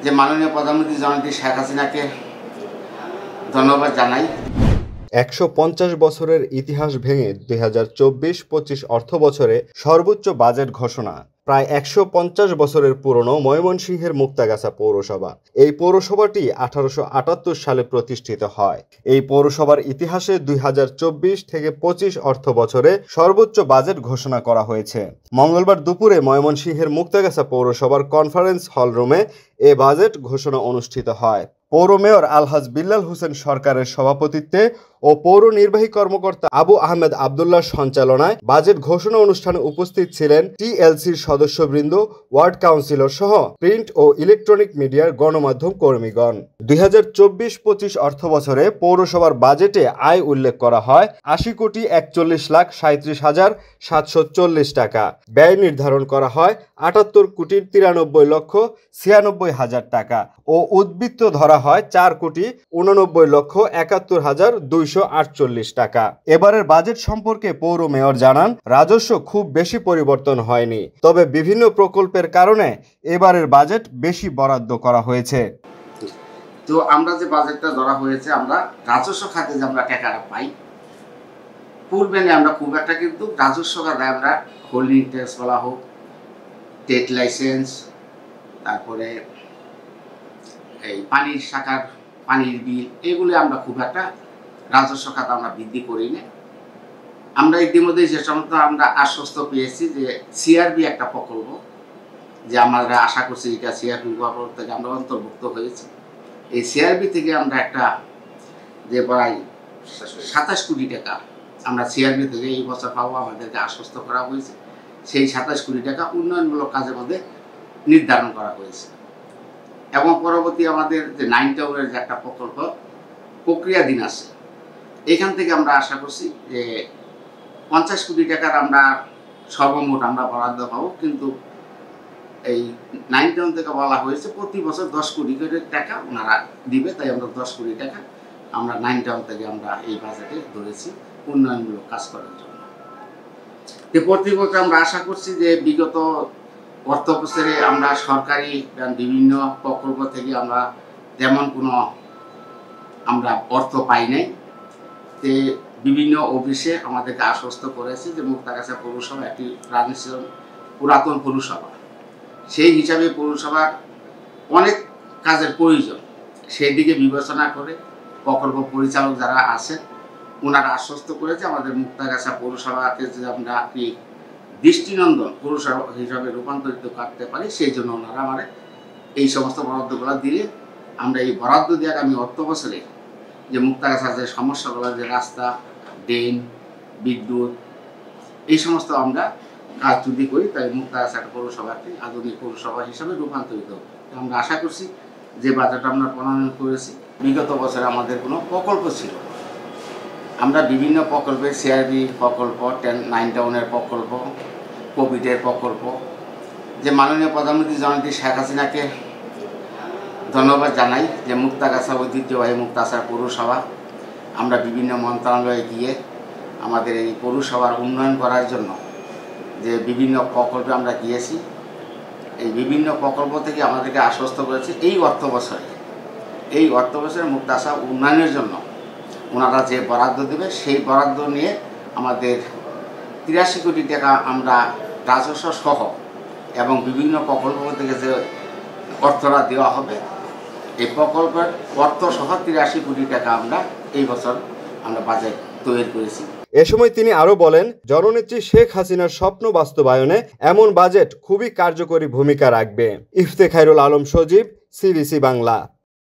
যে মাননীয় প্রধানমন্ত্রী জননেত্রী শেখ হাসিনাকে ধন্যবাদ জানাই। ১৫০ বছরের ইতিহাস ভেঙে ২০২৪-২৫ অর্থ বছরে সর্বোচ্চ বাজেট ঘোষণা। প্রায় ১৫০ বছরের পুরনো ময়মনসিংহের মুক্তাগাছা পৌরসভা। এই পৌরসভাটি ১৮৭৮ সালে প্রতিষ্ঠিত হয়। এই পৌরসভার ইতিহাসে ২০২৪-২৫ অর্থ বছরে সর্বোচ্চ বাজেট ঘোষণা করা হয়েছে। মঙ্গলবার দুপুরে ময়মনসিংহের মুক্তাগাছা পৌরসভার কনফারেন্স হল রুমে এ বাজেট ঘোষণা অনুষ্ঠিত হয়। পৌর মেয়র আলহাজ বিল্লাল হোসেন সরকারের সভাপতিত্বে ও পৌর নির্বাহী কর্মকর্তা আবু আহমেদ আবদুল্লাহর সঞ্চালনায় বাজেট ঘোষণা অনুষ্ঠানে উপস্থিত ছিলেন টিএলসির সদস্যবৃন্দ, ওয়ার্ড কাউন্সিলর সহ প্রিন্ট ও ইলেকট্রনিক মিডিয়ার গণমাধ্যম কর্মীগণ। ২০২৪-২৫ অর্থ বছরে পৌরসভার বাজেটে আয় উল্লেখ করা হয় ৮০,৪৭,৩৭,৭৪০ টাকা। ব্যয় নির্ধারণ করা হয় ৭৮,৯৩,৯৬,৯৬,০০০ টাকা ও উদ্বৃত্ত ধরা হয় ৪,89,৭১,২৪৮ টাকা। এবারের বাজেট সম্পর্কে পৌর মেয়র জানান, রাজস্ব খুব বেশি পরিবর্তন হয়নি, তবে বিভিন্ন প্রকল্পের কারণে এবারের বাজেট বেশি বরাদ্দ করা হয়েছে। তো আমরা যে বাজেটটা ধরা হয়েছে, আমরা রাজস্ব খাতে যে আমরা টাকাটা পাই, পূর্বে আমরা খুব একটা কিন্তু রাজস্ব খাতে আমরা হোল্ডিং ট্যাক্স বলা হোক, ট্রেড লাইসেন্স, তারপরে এই পানির শাখার পানির বিল, এগুলি আমরা খুব একটা রাজস্ব খাতে আমরা বৃদ্ধি করি না। আমরা ইতিমধ্যে যে সমস্ত আমরা আশ্বস্ত পেয়েছি যে সিআরবি একটা প্রকল্প, যে আমরা আশা করছি এটা সিআরবি প্রকল্প থেকে আমরা অন্তর্ভুক্ত হয়েছি। এই সিআরবি থেকে আমরা একটা যে প্রায় ২৭ কোটি টাকা আমরা সিআরবি থেকে এই বছর পাবো, আমাদেরকে আশ্বস্ত করা হয়েছে। সেই ২৭ কোটি টাকা উন্নয়নমূলক কাজের মধ্যে নির্ধারণ করা হয়েছে। এবং পরবর্তী আমাদের যে 9 টাউনের যে একটা প্রকল্প প্রক্রিয়াধীন আছে, এখান থেকে আমরা আশা করছি যে ৫০ কোটি টাকার আমরা সর্বমোট আমরা বরাদ্দ পাবো। কিন্তু এই 9 টাউন থেকে বলা হয়েছে প্রতি বছর ১০ কোটি টাকা ওনারা দিবে, তাই আমরা ১০ কোটি টাকা আমরা 9 টাউন থেকে আমরা এই বাজেটে ধরেছি উন্নয়নমূলক কাজ করার জন্য। তো প্রতি বছর আমরা আশা করছি যে বিগত অর্থ বছরে আমরা সরকারি বিভিন্ন প্রকল্প থেকে আমরা তেমন কোনো আমরা অর্থ পাই নাই। তে বিভিন্ন অফিসে আমাদেরকে আশ্বস্ত করেছে যে মুক্তাগাছা পৌরসভা একটি পুরাতন পৌরসভা, সেই হিসাবে পৌরসভার অনেক কাজের প্রয়োজন, সেই দিকে বিবেচনা করে প্রকল্প পরিচালক যারা আছেন ওনারা আশ্বস্ত করেছে আমাদের মুক্তাগাছা পৌরসভাকে যে আমরা এই দৃষ্টিনন্দন পৌরসভা হিসাবে রূপান্তরিত করতে পারি, সেই জন্য ওনারা আমাদের এই সমস্ত বরাদ্দগুলো দিলে আমরা এই বরাদ্দ দিয়ে আগামী অর্থ বছরে যে মুক্তাগাছার যে সমস্যাগুলো, যে রাস্তা, ড্রেন, বিদ্যুৎ, এই সমস্ত আমরা কাজ যদি করি, তাই মুক্তাগাছা পৌরসভাকে আধুনিক পৌরসভা হিসাবে রূপান্তরিত হবে। আমরা আশা করছি যে বাজেট আমরা প্রণয়ন করেছি, বিগত বছরে আমাদের কোনো প্রকল্প ছিল, আমরা বিভিন্ন প্রকল্পের সিআরবি প্রকল্প, 9 টাউনের প্রকল্প, কোভিডের প্রকল্প, যে মাননীয় প্রধানমন্ত্রী জননেত্রী শেখ হাসিনাকে ধন্যবাদ জানাই যে মুক্তাগাছা ঐতিহ্যবাহী মুক্তাগাছা পৌরসভা আমরা বিভিন্ন মন্ত্রণালয়ে গিয়ে আমাদের এই পৌরসভার উন্নয়ন করার জন্য যে বিভিন্ন প্রকল্পে আমরা গিয়েছি, এই বিভিন্ন প্রকল্প থেকে আমাদেরকে আশ্বস্ত করেছে এই অর্থ বছরে মুক্তাগাছা উন্নয়নের জন্য ওনারা যে বরাদ্দ দেবে, সেই বরাদ্দ নিয়ে আমাদের ৮৩ কোটি টাকা আমরা রাজস্ব সহ এবং বিভিন্ন প্রকল্প থেকে যে অর্থটা দেওয়া হবে, এই প্রকল্পের অর্থ সহ ৮৩ কোটি টাকা আমরা এই বছর আমরা বাজেট তৈরি করেছি। এ সময় তিনি আরো বলেন, জননেত্রী শেখ হাসিনার স্বপ্ন বাস্তবায়নে এমন বাজেট খুবই কার্যকরী ভূমিকা রাখবে। ইফতেখারুল আলম সজীব, সিবিসি বাংলা।